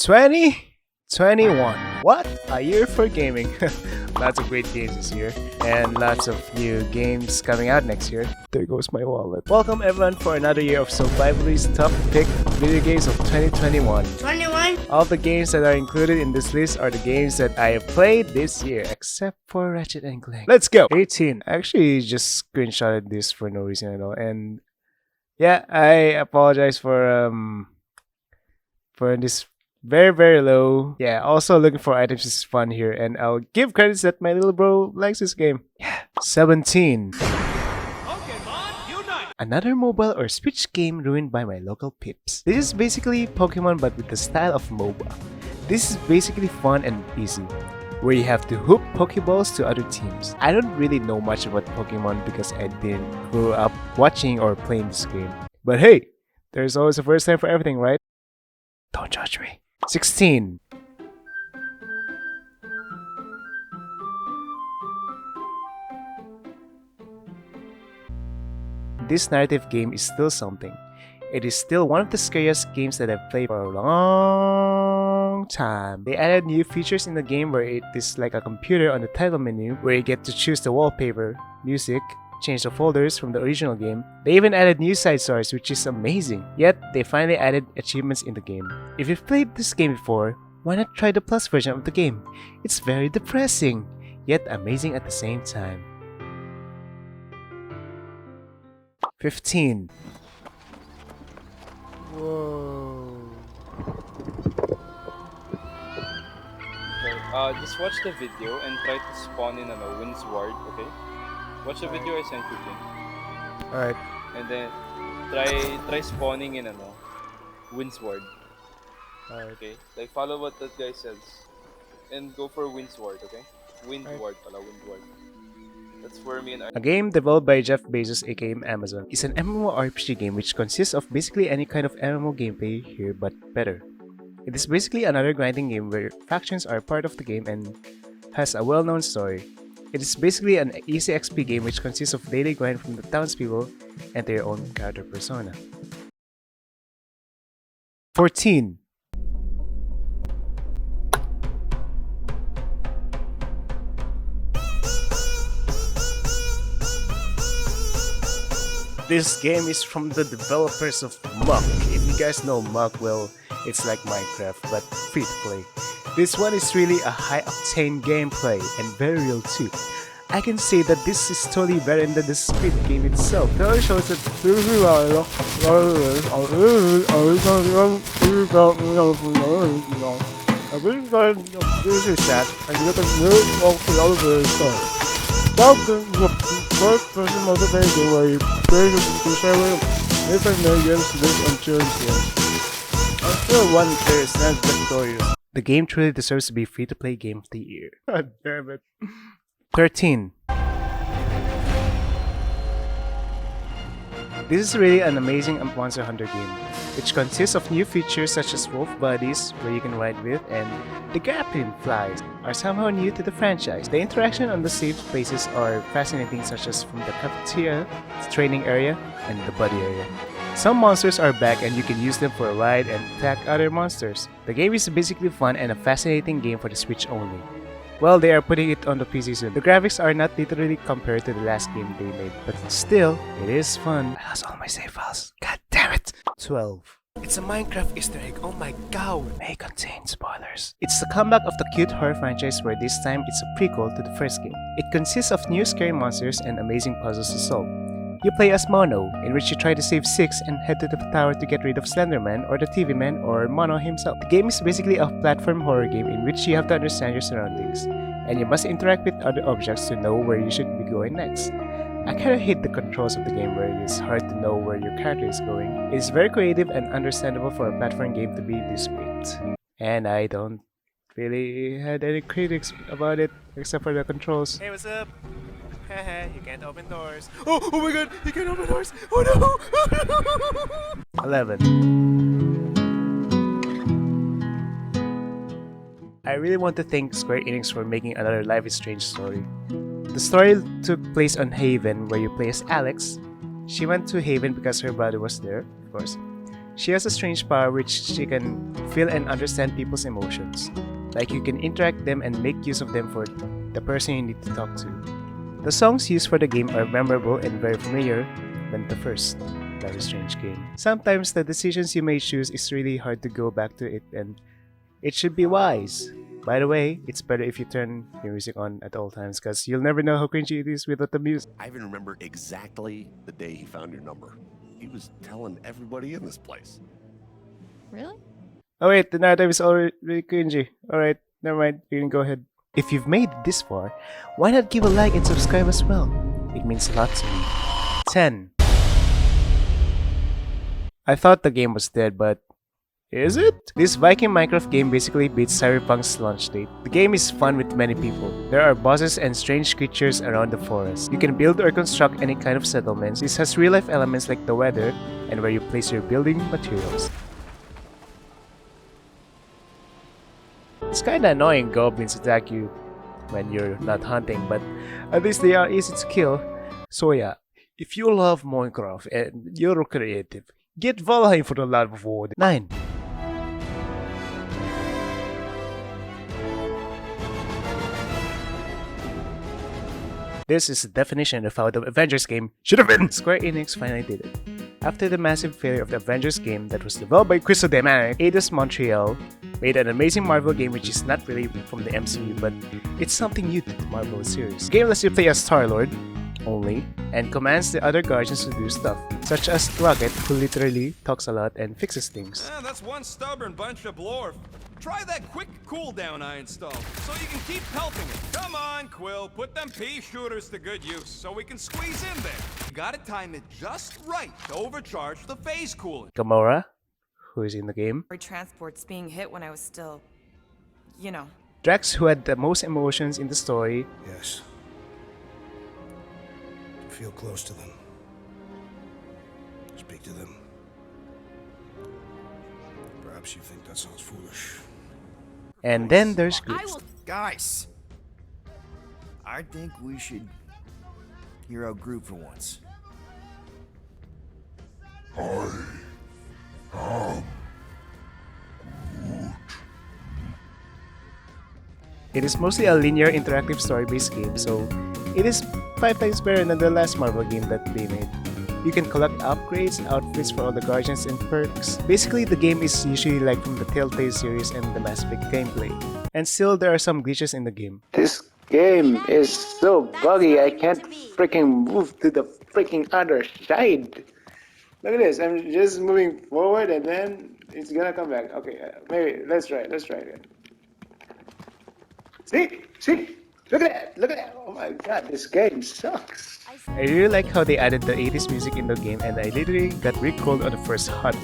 2021. What a year for gaming. Lots of great games this year and lots of new games coming out next year. There goes my wallet. Welcome everyone for another year of Sulvivalry's top pick video games of 2021. 21? All the games that are included in this list are the games that I have played this year, except for Ratchet and Clank. Let's go! 18. I actually just screenshotted this for no reason at all, and yeah, I apologize for this very low. Yeah, also looking for items is fun here, and I'll give credits that my little bro likes this game. Yeah. 17. Another mobile or Switch game ruined by my local pips. This is basically Pokemon but with the style of MOBA. This is basically fun and easy, where you have to hoop Pokeballs to other teams. I don't really know much about Pokemon because I didn't grow up watching or playing this game. But hey, there's always a first time for everything, right? Don't judge me. 16. This narrative game is still something. It is still one of the scariest games that I've played for a long time. They added new features in the game where it is like a computer on the title menu where you get to choose the wallpaper, music, change the folders from the original game. They even added new side stories, which is amazing. Yet, they finally added achievements in the game. If you've played this game before, why not try the plus version of the game? It's very depressing, yet amazing at the same time. 15. Whoa. Okay, just watch the video and try to spawn in a Wind's Ward, okay? Watch the video I sent you, King. Alright. And then try spawning in Wind's Ward. Alright. Okay? Like follow what that guy says. And go for Wind's Ward, okay? Wind Ward. That's where me and A game developed by Jeff Bezos aka Amazon is an MMORPG game which consists of basically any kind of MMO gameplay here but better. It is basically another grinding game where factions are part of the game and has a well-known story. It is basically an easy XP game which consists of daily grind from the townspeople and their own character persona. 14. This game is from the developers of Muck. If you guys know Muck, well, it's like Minecraft but free to play. This one is really a high-octane gameplay and very real too. I can say that this is totally better than the Squid Game itself. It only shows that first-person motivation where you basically sharing different millions until one player stands victorious. The game truly deserves to be free-to-play game of the year. God damn it. 13. This is really an amazing Monster Hunter game, which consists of new features such as wolf bodies, where you can ride with, and the grappling flies are somehow new to the franchise. The interaction on the safe places are fascinating, such as from the cafeteria, the training area, and the buddy area. Some monsters are back and you can use them for a ride and attack other monsters. The game is basically fun and a fascinating game for the Switch only. Well, they are putting it on the PC soon. The graphics are not literally compared to the last game they made, but still, it is fun. I lost all my save files. God damn it! 12. It's a Minecraft Easter egg. Oh my god! May contain spoilers. It's the comeback of the cute horror franchise where this time it's a prequel to the first game. It consists of new scary monsters and amazing puzzles to solve. You play as Mono, in which you try to save Six and head to the tower to get rid of Slenderman or the TV Man or Mono himself. The game is basically a platform horror game in which you have to understand your surroundings, and you must interact with other objects to know where you should be going next. I kinda hate the controls of the game where it is hard to know where your character is going. It is very creative and understandable for a platform game to be this great. And I don't really had any critics about it except for the controls. Hey, what's up? You can't open doors. Oh my god, you can't open doors. Oh no! 11. I really want to thank Square Enix for making another Life is Strange story. The story took place on Haven, where you play as Alex. She went to Haven because her brother was there, of course. She has a strange power which she can feel and understand people's emotions. Like you can interact them and make use of them for the person you need to talk to. The songs used for the game are memorable and very familiar than the first Very Strange game. Sometimes the decisions you may choose is really hard to go back to it, and it should be wise. By the way, it's better if you turn your music on at all times because you'll never know how cringy it is without the music. I even remember exactly the day he found your number. He was telling everybody in this place. Really? Oh wait, the narrative is already really cringy. Alright, never mind, you can go ahead. If you've made it this far, why not give a like and subscribe as well? It means a lot to me. 10. I thought the game was dead, but is it? This Viking Minecraft game basically beats Cyberpunk's launch date. The game is fun with many people. There are bosses and strange creatures around the forest. You can build or construct any kind of settlements. This has real-life elements like the weather and where you place your building materials. It's kinda annoying goblins attack you when you're not hunting, but at least they are easy to kill. So yeah, if you love Minecraft and you're creative, get Valheim for the love of wood. 9. This is the definition of how the Avengers game should have been! Square Enix finally did it. After the massive failure of the Avengers game that was developed by Crystal Dynamics, Eidos Montreal made an amazing Marvel game which is not really from the MCU, but it's something new to the Marvel series. The game lets you play as Star-Lord only, and commands the other Guardians to do stuff, such as Rocket, who literally talks a lot and fixes things. That's one stubborn bunch of blorf. Try that quick cooldown I installed, so you can keep pelting it. Come on, Quill, put them pea shooters to good use, so we can squeeze in there. You gotta time it just right to overcharge the phase coolant. Gamora, who is in the game. Transports being hit when I was still, you know. Drax, who had the most emotions in the story. Yes. Feel close to them. Speak to them. Perhaps you think that sounds foolish. And then there's Groot. Guys, I think we should hear out Groot for once. It is mostly a linear interactive story-based game, so it is 5 times better than the last Marvel game that they made. You can collect upgrades, outfits for all the Guardians, and perks. Basically, the game is usually like from the Telltale series and the Mass Effect gameplay. And still, there are some glitches in the game. This game is so buggy, I can't freaking move to the freaking other side. Look at this, I'm just moving forward and then it's gonna come back. Okay, maybe, let's try it again. See? Look at that! Oh my god, this game sucks! I really like how they added the 80s music in the game, and I literally got rickrolled on the first hunt.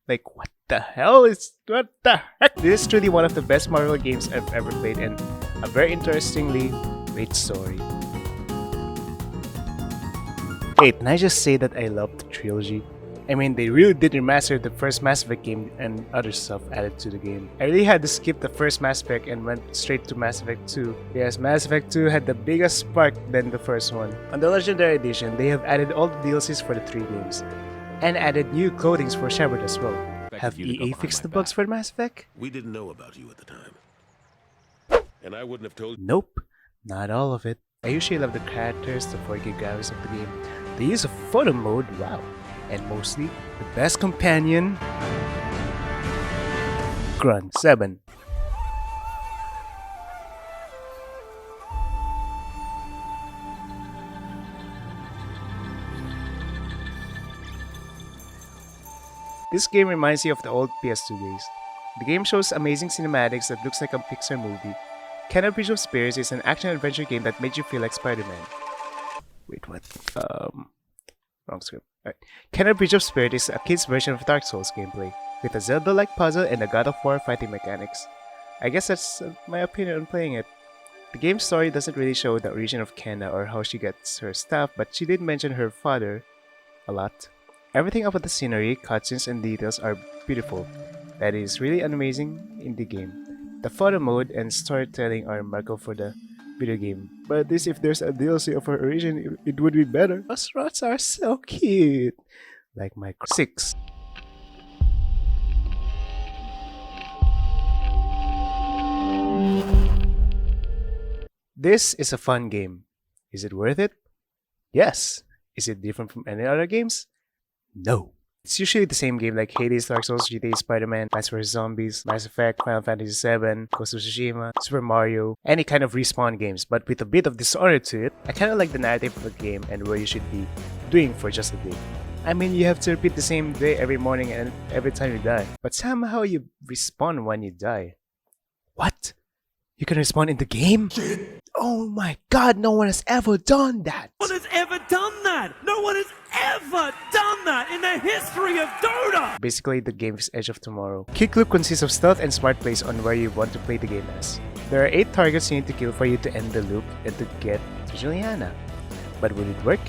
Like, what the heck? This is truly one of the best Marvel games I've ever played, and a very interestingly great story. 8. Can I just say that I love the trilogy? I mean, they really did remaster the first Mass Effect game and other stuff added to the game. I really had to skip the first Mass Effect and went straight to Mass Effect 2. Yes, Mass Effect 2 had the biggest spark than the first one. On the Legendary Edition, they have added all the DLCs for the 3 games, and added new clothing for Shepard as well. Have EA fixed the bugs for Mass Effect? We didn't know about you at the time. And I wouldn't have told you. Nope, not all of it. I usually love the characters, the 4K graphics of the game, the use of photo mode, wow. And mostly, the best companion, Grunt. 7. This game reminds you of the old PS2 days. The game shows amazing cinematics that looks like a Pixar movie. Kenna Bridge of Spirits is an action-adventure game that made you feel like Spider-Man. Wait, what? Wrong script. Alright. Kenna Bridge of Spirit is a kid's version of Dark Souls gameplay, with a Zelda-like puzzle and a God of War fighting mechanics. I guess that's my opinion on playing it. The game's story doesn't really show the origin of Kenna or how she gets her stuff, but she did mention her father a lot. Everything about the scenery, cutscenes, and details are beautiful. That is really an amazing indie game. The photo mode and storytelling are remarkable for the video game. But this, if there's a DLC of her origin, it would be better. Those rots are so cute. Like my 6. This is a fun game. Is it worth it? Yes. Is it different from any other games? No. It's usually the same game like Hades, Dark Souls, GTA, Spider-Man, Plants vs. Zombies, Mass Effect, Final Fantasy VII, Ghost of Tsushima, Super Mario, any kind of Respawn games, but with a bit of Dishonored to it. I kinda like the narrative of the game and what you should be doing for just a day. I mean, you have to repeat the same day every morning and every time you die. But somehow you respawn when you die. What? You can respawn in the game? Oh my god, no one has ever done that! No one has ever done that! No one has ever done that in the history of Dota! Basically, the game is Edge of Tomorrow. Kick Loop consists of stealth and smart plays on where you want to play the game as. There are 8 targets you need to kill for you to end the loop and to get to Juliana. But will it work?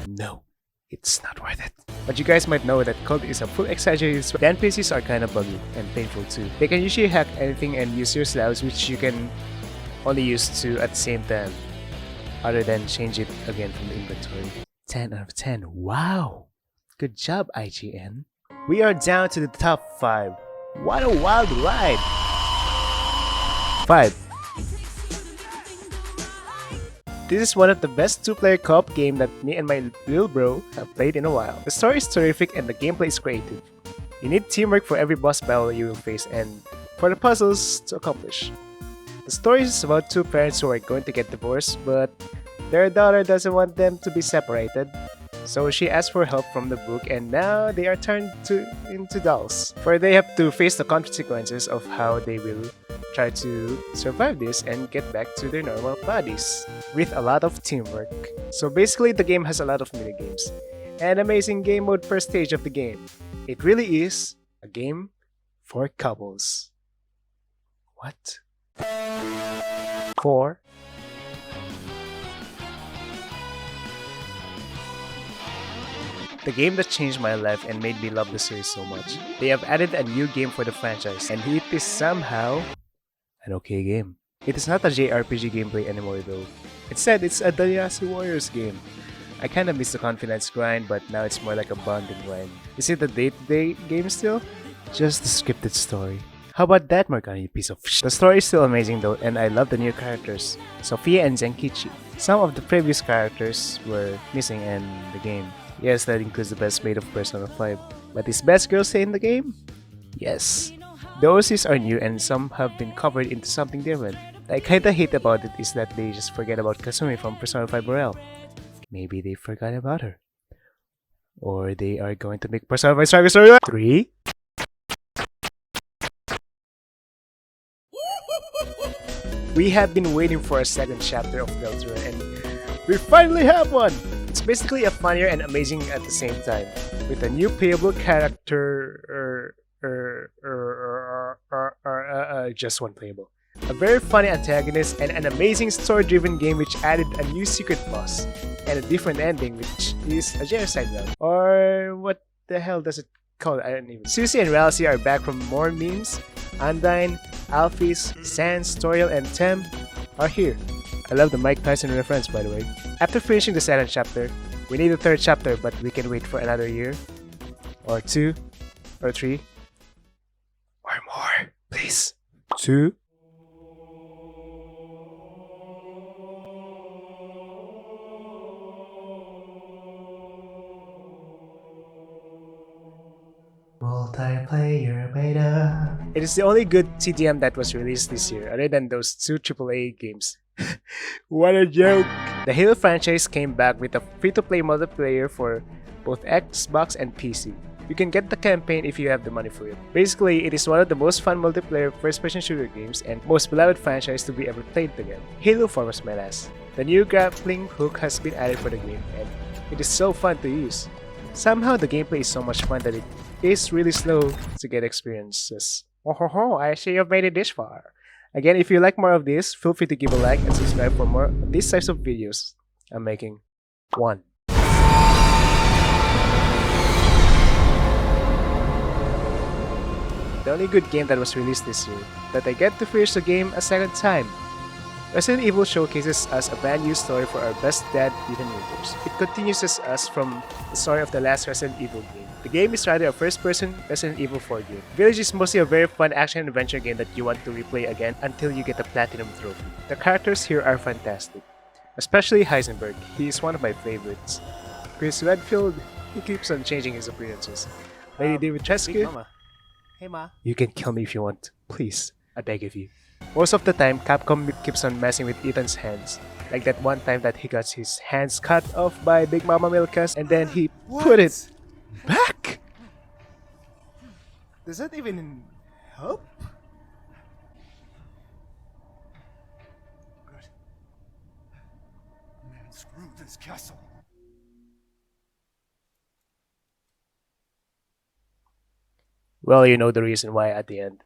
No. It's not worth it. But you guys might know that Cult is a full exaggerated, the NPCs are kinda buggy and painful too. They can usually hack anything and use your slavs, which you can only use 2 at the same time, other than change it again from the inventory. 10 out of 10. Wow! Good job, IGN. We are down to the top 5. What a wild ride! 5. This is one of the best 2-player co-op game that me and my little bro have played in a while. The story is terrific and the gameplay is creative. You need teamwork for every boss battle you will face and for the puzzles to accomplish. The story is about 2 parents who are going to get divorced, but their daughter doesn't want them to be separated. So she asks for help from the book and now they are turned into dolls. For they have to face the consequences of how they will try to survive this and get back to their normal bodies with a lot of teamwork. So basically the game has a lot of minigames. An amazing game mode per stage of the game. It really is a game for couples. What? 4. The game that changed my life and made me love the series so much. They have added a new game for the franchise and it is somehow an okay game. It is not a JRPG gameplay anymore though. Instead, it's a Dynasty Warriors game. I kinda miss the confidence grind, but now it's more like a bonding grind. Is it a day-to-day game still? Just the scripted story. How about that, Morgana, you piece of shit? The story is still amazing though, and I love the new characters, Sophia and Zenkichi. Some of the previous characters were missing in the game. Yes, that includes the best maid of Persona 5. But is best girl stay in the game? Yes. The OCs are new and some have been covered into something different. I kinda hate about it is that they just forget about Kasumi from Persona 5 Royale. Maybe they forgot about her. Or they are going to make Persona 5 Striker Story 3? We have been waiting for a second chapter of Botw2 and we finally have one! It's basically a funnier and amazing at the same time, with a new playable character, just one playable. A very funny antagonist and an amazing story-driven game which added a new secret boss and a different ending which is a genocide round. Or what the hell does it call it? I don't even. Susie and Ralsei are back from more memes. Undyne, Alphys, Sans, Toriel, and Tem are here. I love the Mike Tyson reference, by the way. After finishing the second chapter, we need a third chapter, but we can wait for another year, or 2, or 3, or more, please. 2. Multiplayer beta. It is the only good CDM that was released this year, other than those 2 AAA games. What a joke! The Halo franchise came back with a free-to-play multiplayer for both Xbox and PC. You can get the campaign if you have the money for it. Basically, it is one of the most fun multiplayer first-person shooter games and most beloved franchise to be ever played together. Halo 4 was my last. The new grappling hook has been added for the game and it is so fun to use. Somehow the gameplay is so much fun that it is really slow to get experiences. Oh, I see you've made it this far. Again, if you like more of this, feel free to give a like and subscribe for more of these types of videos I'm making. 1. The only good game that was released this year, that I get to finish the game a second time. Resident Evil showcases us a brand new story for our best Dead Even universe. It continues us from the story of the last Resident Evil game. The game is rather a first-person Resident Evil 4 game. Village is mostly a very fun action-adventure game that you want to replay again until you get the Platinum Trophy. The characters here are fantastic, especially Heisenberg. He is one of my favorites. Chris Redfield, he keeps on changing his appearances. Lady Dimitrescu, Hey, Ma. you can kill me if you want. Please, I beg of you. Most of the time, Capcom keeps on messing with Ethan's hands. Like that one time that he got his hands cut off by Big Mama Milkas and then he put it back! Does that even help? Good. Man, screw this castle. Well, you know the reason why at the end.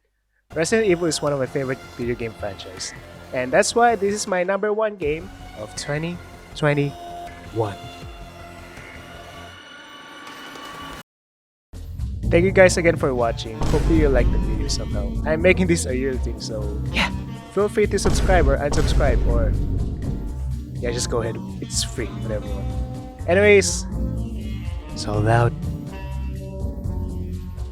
Resident Evil is one of my favorite video game franchises. And that's why this is my number 1 game of 2021. Thank you guys again for watching. Hopefully you liked the video somehow. I'm making this a yearly thing, so yeah. Feel free to subscribe or unsubscribe or yeah, just go ahead. It's free, whatever you want. Anyways, so loud.